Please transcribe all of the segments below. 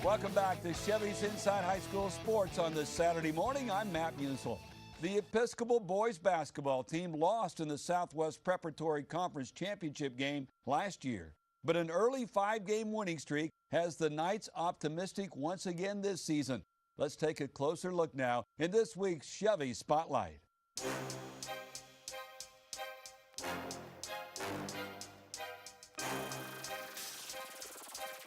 Welcome back to Chevy's Inside High School Sports on this Saturday morning. I'm Matt Musel. The Episcopal boys basketball team lost in the Southwest Preparatory Conference Championship game last year, but an early 5-game winning streak has the Knights optimistic once again this season. Let's take a closer look now in this week's Chevy Spotlight.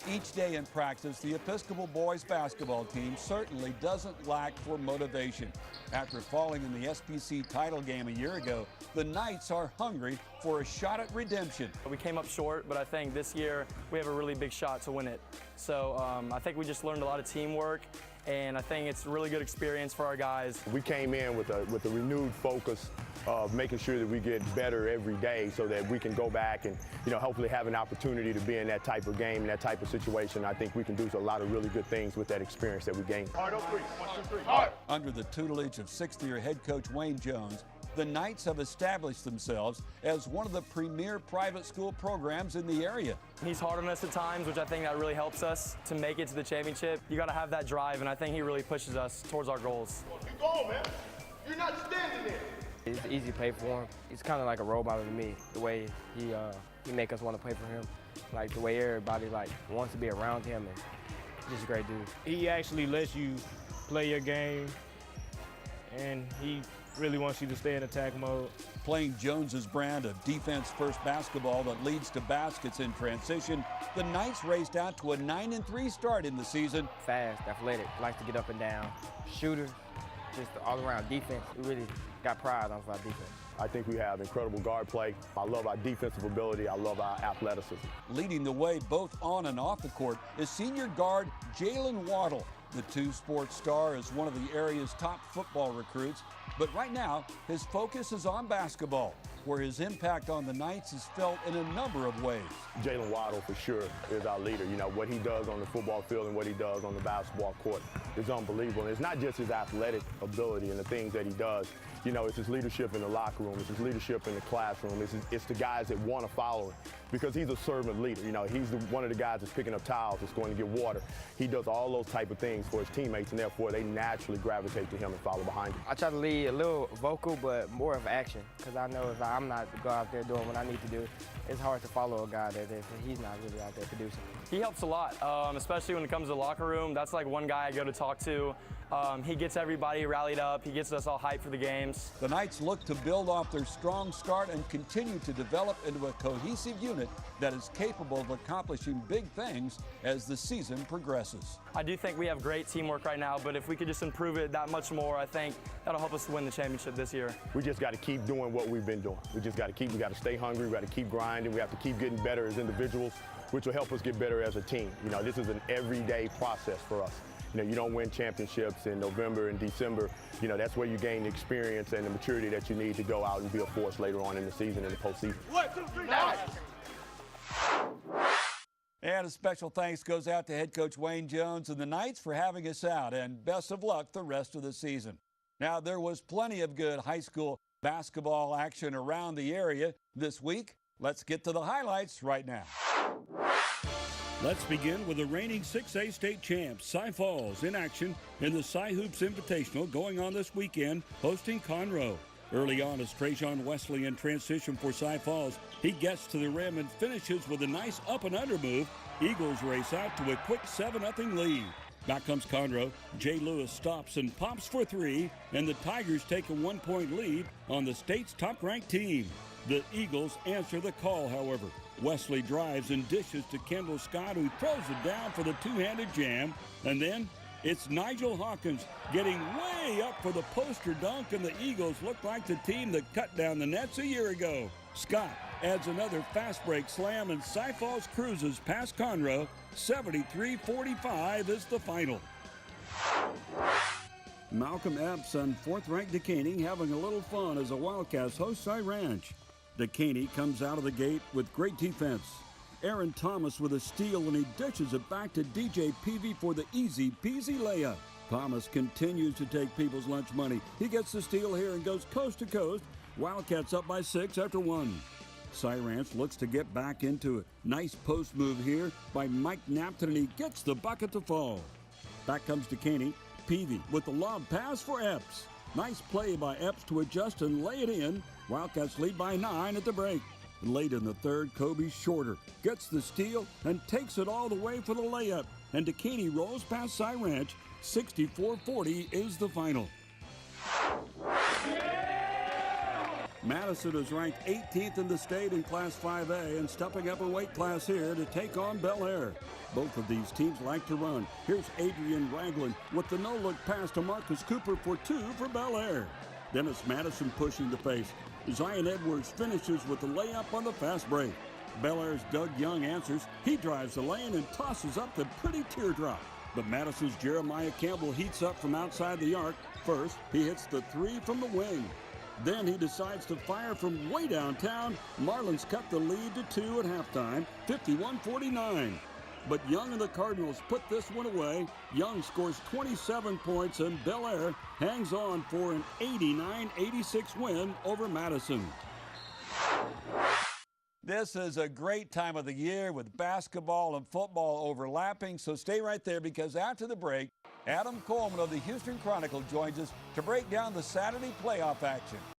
Each day in practice, the Episcopal boys basketball team certainly doesn't lack for motivation. After falling in the SPC title game a year ago, the Knights are hungry for a shot at redemption. We came up short, but I think this year we have a really big shot to win it. So I think we just learned a lot of teamwork, and I think it's a really good experience for our guys. We came in with a renewed focus of making sure that we get better every day so that we can go back and, hopefully have an opportunity to be in that type of game, in that type of situation. I think we can do a lot of really good things with that experience that we gained. Hard on three. 1, 2, 3. Hard. Under the tutelage of sixth-year head coach Wayne Jones, the Knights have established themselves as one of the premier private school programs in the area. He's hard on us at times, which I think that really helps us to make it to the championship. You got to have that drive, and I think he really pushes us towards our goals. Keep going, man. You're not standing there. It's easy to play for him. He's kind of like a role model to me, the way he make us want to play for him. Like the way everybody wants to be around him, and he's just a great dude. He actually lets you play your game, and he really wants you to stay in attack mode. Playing Jones's brand of defense-first basketball that leads to baskets in transition, the Knights raced out to a 9-3 start in the season. Fast, athletic, likes to get up and down, shooter, just all-around defense. We really got pride on our defense. I think we have incredible guard play. I love our defensive ability. I love our athleticism. Leading the way both on and off the court is senior guard Jalen Waddle. The two-sport star is one of the area's top football recruits, but right now his focus is on basketball, where his impact on the Knights is felt in a number of ways. Jalen Waddle, for sure, is our leader. What he does on the football field and what he does on the basketball court is unbelievable. And it's not just his athletic ability and the things that he does. It's his leadership in the locker room. It's his leadership in the classroom. It's the guys that want to follow him because he's a servant leader. He's one of the guys that's picking up towels, that's going to get water. He does all those type of things for his teammates, and therefore they naturally gravitate to him and follow behind him. I try to lead a little vocal, but more of action, because I know if I'm not go out there doing what I need to do, it's hard to follow a guy that he's not really out there producing. He helps a lot, especially when it comes to the locker room. That's like one guy I go to talk to. He gets everybody rallied up. He gets us all hyped for the games. The Knights look to build off their strong start and continue to develop into a cohesive unit that is capable of accomplishing big things as the season progresses. I do think we have great teamwork right now, but if we could just improve it that much more, I think that'll help us win the championship this year. We just got to keep doing what we've been doing. We got to stay hungry. We got to keep grinding. We have to keep getting better as individuals, which will help us get better as a team. This is an everyday process for us. You don't win championships in November and December. That's where you gain the experience and the maturity that you need to go out and be a force later on in the season, in the postseason. 1, 2, 3, nice. And a special thanks goes out to head coach Wayne Jones and the Knights for having us out, and best of luck the rest of the season. Now, there was plenty of good high school basketball action around the area this week. Let's get to the highlights right now. Let's begin with the reigning 6A state champs, Cy Falls, in action in the Cy Hoops Invitational going on this weekend, hosting Conroe. Early on is Trajan Wesley in transition for Cy Falls. He gets to the rim and finishes with a nice up and under move. Eagles race out to a quick 7-0 lead. Back comes Conroe. Jay Lewis stops and pops for 3, and the Tigers take a 1-point lead on the state's top-ranked team. The Eagles answer the call, however. Wesley drives and dishes to Kendall Scott, who throws it down for the two-handed jam. And then it's Nigel Hawkins getting way up for the poster dunk, and the Eagles look like the team that cut down the nets a year ago. Scott adds another fast break slam, and Cy Falls cruises past Conroe. 73-45 is the final. Malcolm Epps and fourth-ranked Decaney having a little fun as the Wildcats host Cy Ranch. Decaney comes out of the gate with great defense. Aaron Thomas with a steal, and he dishes it back to DJ Peavy for the easy-peasy layup. Thomas continues to take people's lunch money. He gets the steal here and goes coast to coast. Wildcats up by 6 after 1. Cy Ranch looks to get back into it. Nice post move here by Mike Napton, and he gets the bucket to fall. Back comes Dekaney. Peavy with the lob pass for Epps. Nice play by Epps to adjust and lay it in. Wildcats lead by 9 at the break. Late in the third, Kobe Shorter gets the steal and takes it all the way for the layup. And Dekaney rolls past Cy Ranch. 64-40 is the final. Madison is ranked 18th in the state in Class 5A and stepping up a weight class here to take on Bel Air. Both of these teams like to run. Here's Adrian Ragland with the no-look pass to Marcus Cooper for 2 for Bel Air. Then it's Madison pushing the pace. Zion Edwards finishes with the layup on the fast break. Bel Air's Doug Young answers. He drives the lane and tosses up the pretty teardrop. But Madison's Jeremiah Campbell heats up from outside the arc. First, he hits the 3 from the wing. Then he decides to fire from way downtown. Marlins cut the lead to 2 at halftime, 51-49. But Young and the Cardinals put this one away. Young scores 27 points, and Bel Air hangs on for an 89-86 win over Madison. This is a great time of the year with basketball and football overlapping, so stay right there because after the break, Adam Coleman of the Houston Chronicle joins us to break down the Saturday playoff action.